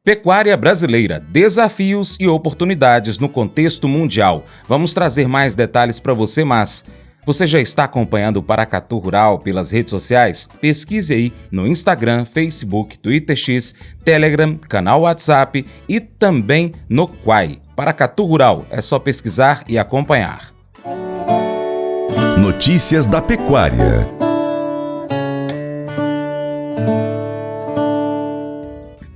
Pecuária brasileira, desafios e oportunidades no contexto mundial. Vamos trazer mais detalhes para você, mas você já está acompanhando o Paracatu Rural pelas redes sociais? Pesquise aí no Instagram, Facebook, Twitter X, Telegram, canal WhatsApp e também no Quai. Paracatu Rural, é só pesquisar e acompanhar. Notícias da pecuária.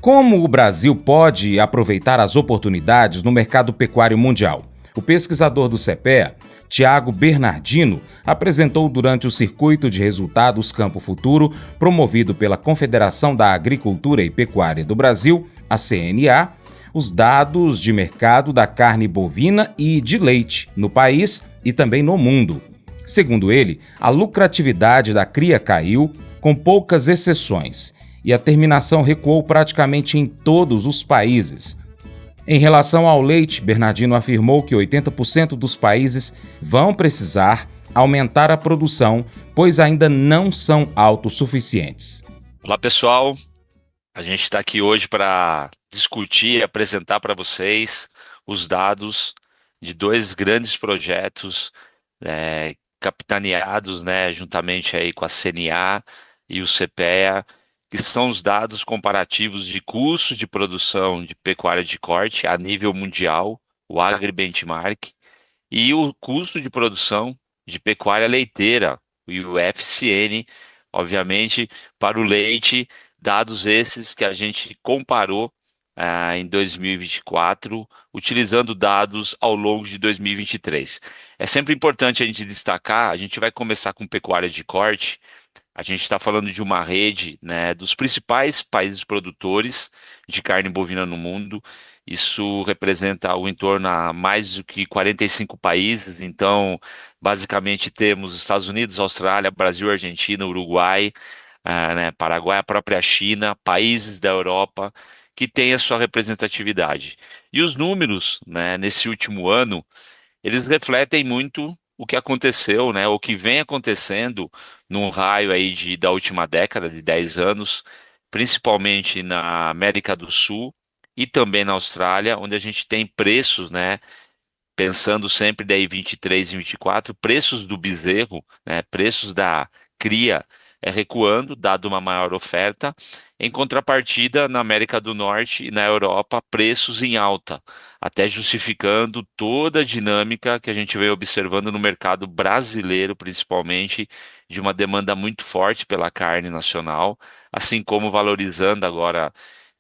Como o Brasil pode aproveitar as oportunidades no mercado pecuário mundial? O pesquisador do CEPEA, Tiago Bernardino, apresentou durante o Circuito de Resultados Campo Futuro, promovido pela Confederação da Agricultura e Pecuária do Brasil, a CNA, os dados de mercado da carne bovina e de leite no país e também no mundo. Segundo ele, a lucratividade da cria caiu, com poucas exceções, e a terminação recuou praticamente em todos os países. Em relação ao leite, Bernardino afirmou que 80% dos países vão precisar aumentar a produção, pois ainda não são autossuficientes. Olá, pessoal. A gente está aqui hoje para discutir e apresentar para vocês os dados de dois grandes projetos capitaneados, juntamente aí com a CNA e o CEPEA, que são os dados comparativos de custos de produção de pecuária de corte a nível mundial, o AgriBenchmark, e o custo de produção de pecuária leiteira, o FCN, obviamente, para o leite, dados esses que a gente comparou em 2024, utilizando dados ao longo de 2023. É sempre importante a gente destacar, a gente vai começar com pecuária de corte. A gente está falando de uma rede, dos principais países produtores de carne bovina no mundo. Isso representa o entorno a mais do que 45 países. Então, basicamente, temos Estados Unidos, Austrália, Brasil, Argentina, Uruguai, Paraguai, a própria China, países da Europa que têm a sua representatividade. E os números, nesse último ano, eles refletem muito o que aconteceu, o que vem acontecendo num raio aí da última década, de 10 anos, principalmente na América do Sul e também na Austrália, onde a gente tem preços, pensando sempre daí 23 e 24, preços do bezerro, preços da cria recuando, dado uma maior oferta. Em contrapartida, na América do Norte e na Europa, preços em alta, até justificando toda a dinâmica que a gente vem observando no mercado brasileiro, principalmente, de uma demanda muito forte pela carne nacional, assim como valorizando agora,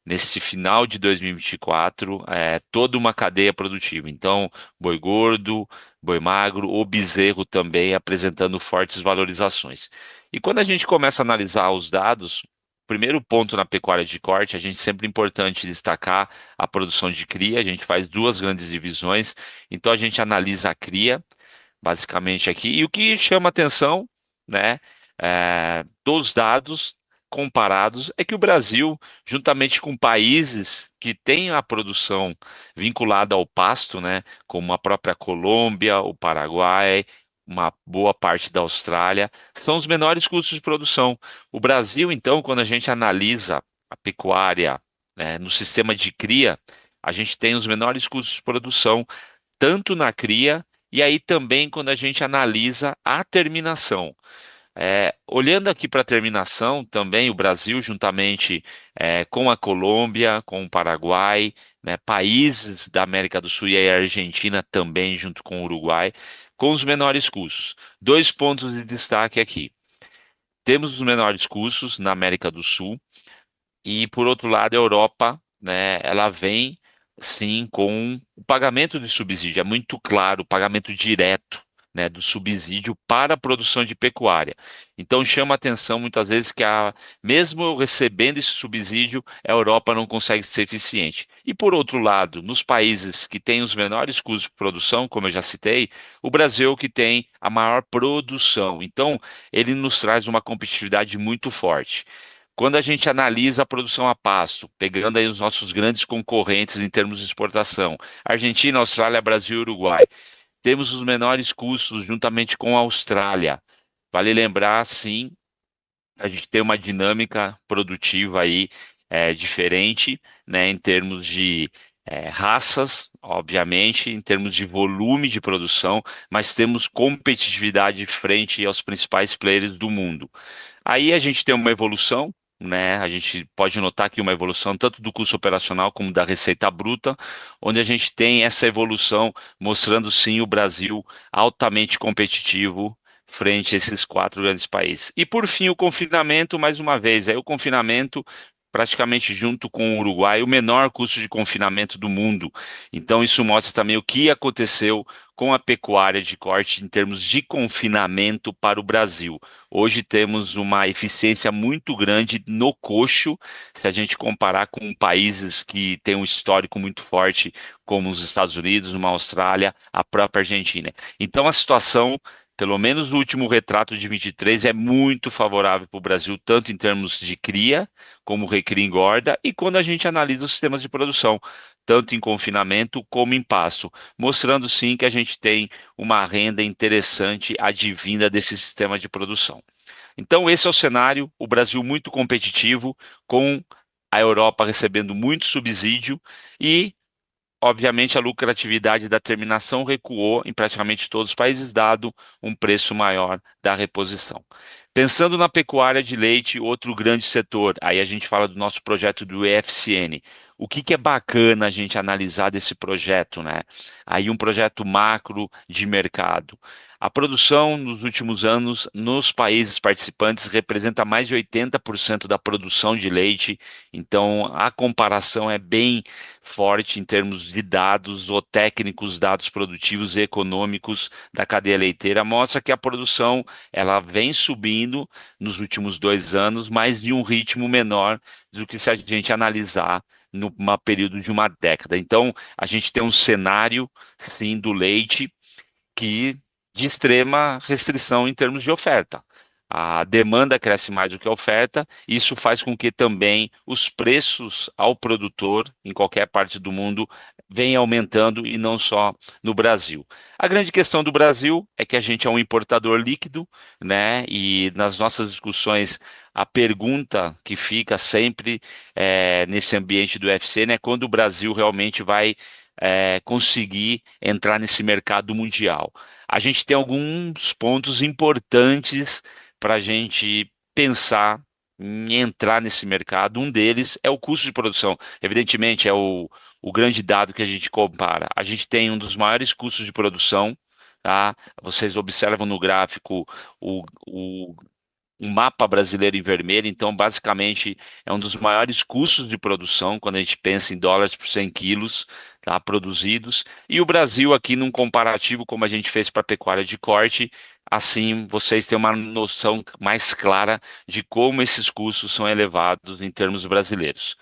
nesse final de 2024, toda uma cadeia produtiva. Então, boi gordo, boi magro, o bezerro também apresentando fortes valorizações. E quando a gente começa a analisar os dados, primeiro ponto na pecuária de corte, a gente sempre é importante destacar a produção de cria. A gente faz duas grandes divisões, então a gente analisa a cria, basicamente aqui, e o que chama atenção, dos dados comparados é que o Brasil, juntamente com países que têm a produção vinculada ao pasto, como a própria Colômbia, o Paraguai, uma boa parte da Austrália, são os menores custos de produção. O Brasil, então, quando a gente analisa a pecuária, no sistema de cria, a gente tem os menores custos de produção, tanto na cria e aí também quando a gente analisa a terminação. Olhando aqui para a terminação, também o Brasil, juntamente com a Colômbia, com o Paraguai, países da América do Sul e a Argentina também, junto com o Uruguai, com os menores custos. Dois pontos de destaque aqui. Temos os menores custos na América do Sul e, por outro lado, a Europa, ela vem, sim, com o pagamento de subsídio. É muito claro o pagamento direto, do subsídio para a produção de pecuária. Então chama a atenção muitas vezes que mesmo recebendo esse subsídio, a Europa não consegue ser eficiente. E por outro lado, nos países que têm os menores custos de produção, como eu já citei, o Brasil é o que tem a maior produção. Então ele nos traz uma competitividade muito forte. Quando a gente analisa a produção a pasto, pegando aí os nossos grandes concorrentes em termos de exportação, Argentina, Austrália, Brasil e Uruguai, temos os menores custos juntamente com a Austrália. Vale lembrar, sim, a gente tem uma dinâmica produtiva aí diferente, né, em termos de raças, obviamente, em termos de volume de produção, mas temos competitividade frente aos principais players do mundo. Aí a gente tem uma evolução, né? A gente pode notar aqui uma evolução tanto do custo operacional como da receita bruta, onde a gente tem essa evolução mostrando sim o Brasil altamente competitivo frente a esses quatro grandes países. E por fim, o confinamento, mais uma vez, aí o confinamento praticamente junto com o Uruguai, o menor custo de confinamento do mundo. Então isso mostra também o que aconteceu com a pecuária de corte em termos de confinamento para o Brasil. Hoje temos uma eficiência muito grande no coxo, se a gente comparar com países que têm um histórico muito forte, como os Estados Unidos, uma Austrália, a própria Argentina. Então a situação, pelo menos no último retrato de 23, é muito favorável para o Brasil, tanto em termos de cria, como recria e engorda, e quando a gente analisa os sistemas de produção, tanto em confinamento como em pasto, mostrando sim que a gente tem uma renda interessante advinda desse sistema de produção. Então, esse é o cenário, o Brasil muito competitivo, com a Europa recebendo muito subsídio e, obviamente, a lucratividade da terminação recuou em praticamente todos os países, dado um preço maior da reposição. Pensando na pecuária de leite, outro grande setor, aí a gente fala do nosso projeto do EFCN. O que que é bacana a gente analisar desse projeto, né? Aí um projeto macro de mercado. A produção nos últimos anos nos países participantes representa mais de 80% da produção de leite, então a comparação é bem forte em termos de dados ou técnicos, dados produtivos e econômicos da cadeia leiteira, mostra que a produção ela vem subindo nos últimos 2 anos, mas de um ritmo menor do que se a gente analisar no período de uma década. Então, a gente tem um cenário, sim, do leite que de extrema restrição em termos de oferta. A demanda cresce mais do que a oferta, e isso faz com que também os preços ao produtor em qualquer parte do mundo venham aumentando e não só no Brasil. A grande questão do Brasil é que a gente é um importador líquido, né? E nas nossas discussões a pergunta que fica sempre nesse ambiente do UFC, né? Quando o Brasil realmente vai conseguir entrar nesse mercado mundial. A gente tem alguns pontos importantes para a gente pensar em entrar nesse mercado. Um deles é o custo de produção. Evidentemente, é o grande dado que a gente compara. A gente tem um dos maiores custos de produção. Tá? Vocês observam no gráfico o um mapa brasileiro em vermelho, então basicamente é um dos maiores custos de produção quando a gente pensa em dólares por 100 quilos, tá, produzidos, e o Brasil aqui num comparativo como a gente fez para a pecuária de corte, assim vocês têm uma noção mais clara de como esses custos são elevados em termos brasileiros.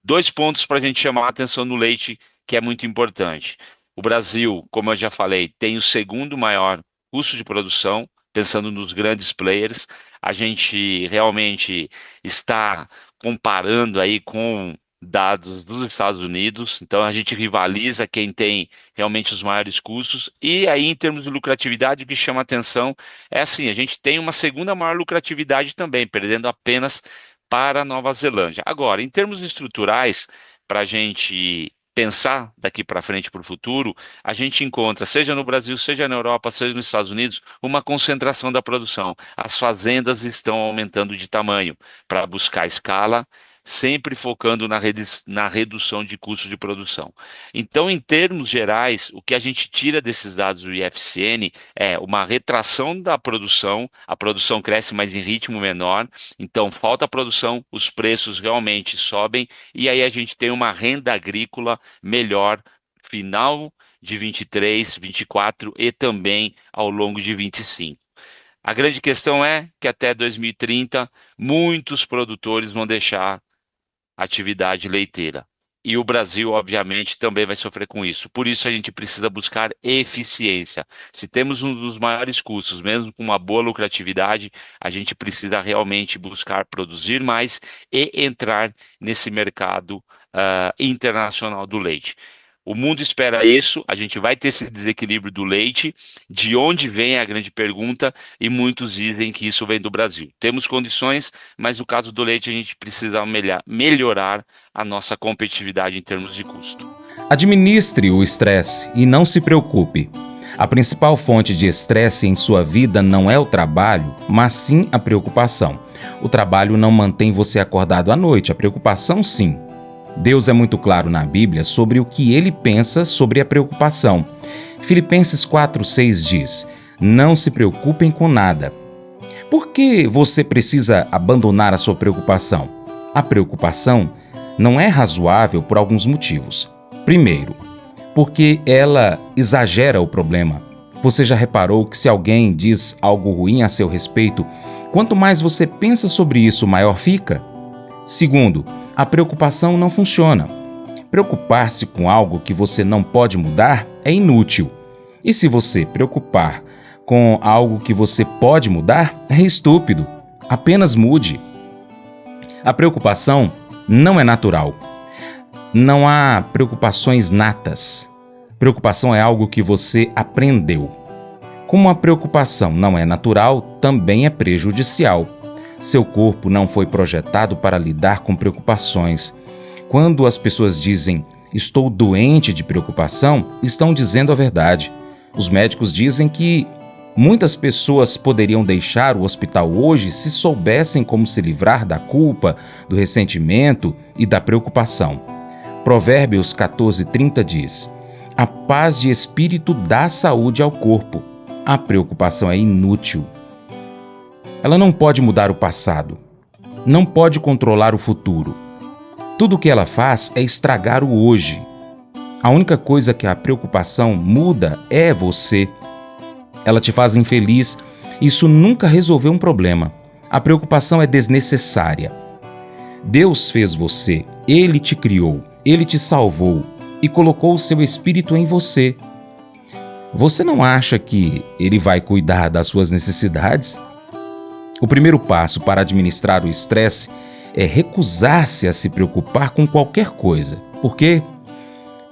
Dois pontos para a gente chamar a atenção no leite, que é muito importante. O Brasil, como eu já falei, tem o segundo maior custo de produção, pensando nos grandes players. A gente realmente está comparando aí com dados dos Estados Unidos, então a gente rivaliza quem tem realmente os maiores custos. E aí, em termos de lucratividade, o que chama atenção é assim: a gente tem uma segunda maior lucratividade também, perdendo apenas para a Nova Zelândia. Agora, em termos estruturais, para a gente pensar daqui para frente para o futuro, a gente encontra, seja no Brasil, seja na Europa, seja nos Estados Unidos, uma concentração da produção. As fazendas estão aumentando de tamanho para buscar escala, sempre focando na redução de custos de produção. Então, em termos gerais, o que a gente tira desses dados do IFCN é uma retração da produção, a produção cresce, mas em ritmo menor, então falta produção, os preços realmente sobem, e aí a gente tem uma renda agrícola melhor final de 23, 24 e também ao longo de 25. A grande questão é que até 2030 muitos produtores vão deixar a atividade leiteira. E o Brasil, obviamente, também vai sofrer com isso. Por isso, a gente precisa buscar eficiência. Se temos um dos maiores custos, mesmo com uma boa lucratividade, a gente precisa realmente buscar produzir mais e entrar nesse mercado internacional do leite. O mundo espera isso, a gente vai ter esse desequilíbrio do leite. De onde vem a grande pergunta? E muitos dizem que isso vem do Brasil. Temos condições, mas no caso do leite a gente precisa melhorar a nossa competitividade em termos de custo. Administre o estresse e não se preocupe. A principal fonte de estresse em sua vida não é o trabalho, mas sim a preocupação. O trabalho não mantém você acordado à noite, a preocupação sim. Deus é muito claro na Bíblia sobre o que ele pensa sobre a preocupação. Filipenses 4:6 diz: não se preocupem com nada. Por que você precisa abandonar a sua preocupação? A preocupação não é razoável por alguns motivos. Primeiro, porque ela exagera o problema. Você já reparou que se alguém diz algo ruim a seu respeito, quanto mais você pensa sobre isso, maior fica? Segundo, a preocupação não funciona. Preocupar-se com algo que você não pode mudar é inútil. E se você preocupar com algo que você pode mudar, é estúpido. Apenas mude. A preocupação não é natural. Não há preocupações natas. Preocupação é algo que você aprendeu. Como a preocupação não é natural, também é prejudicial. Seu corpo não foi projetado para lidar com preocupações. Quando as pessoas dizem "estou doente de preocupação", estão dizendo a verdade. Os médicos dizem que muitas pessoas poderiam deixar o hospital hoje se soubessem como se livrar da culpa, do ressentimento e da preocupação. Provérbios 14:30 diz: a paz de espírito dá saúde ao corpo. A preocupação é inútil. Ela não pode mudar o passado. Não pode controlar o futuro. Tudo o que ela faz é estragar o hoje. A única coisa que a preocupação muda é você. Ela te faz infeliz. Isso nunca resolveu um problema. A preocupação é desnecessária. Deus fez você. Ele te criou. Ele te salvou e colocou o seu espírito em você. Você não acha que ele vai cuidar das suas necessidades? O primeiro passo para administrar o estresse é recusar-se a se preocupar com qualquer coisa. Por quê?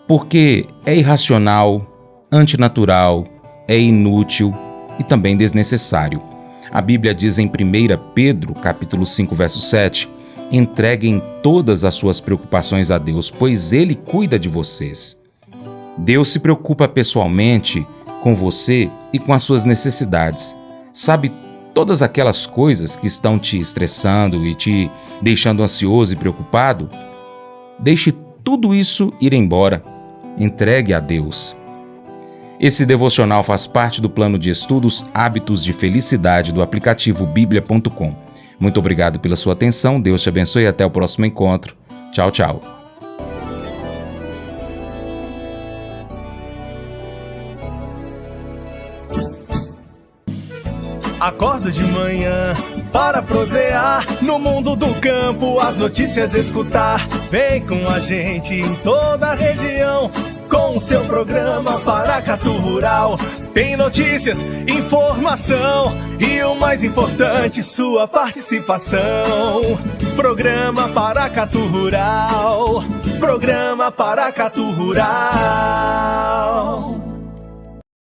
Porque é irracional, antinatural, é inútil e também desnecessário. A Bíblia diz em 1 Pedro, capítulo 5, verso 7, entreguem todas as suas preocupações a Deus, pois Ele cuida de vocês. Deus se preocupa pessoalmente com você e com as suas necessidades. Sabe todas aquelas coisas que estão te estressando e te deixando ansioso e preocupado? Deixe tudo isso ir embora. Entregue a Deus. Esse devocional faz parte do plano de estudos Hábitos de Felicidade do aplicativo bíblia.com. Muito obrigado pela sua atenção, Deus te abençoe e até o próximo encontro. Tchau, tchau. Acordo de manhã para prosear no mundo do campo, as notícias escutar. Vem com a gente em toda a região com o seu programa Paracatu Rural. Tem notícias, informação e o mais importante, sua participação. Programa Paracatu Rural. Programa Paracatu Rural.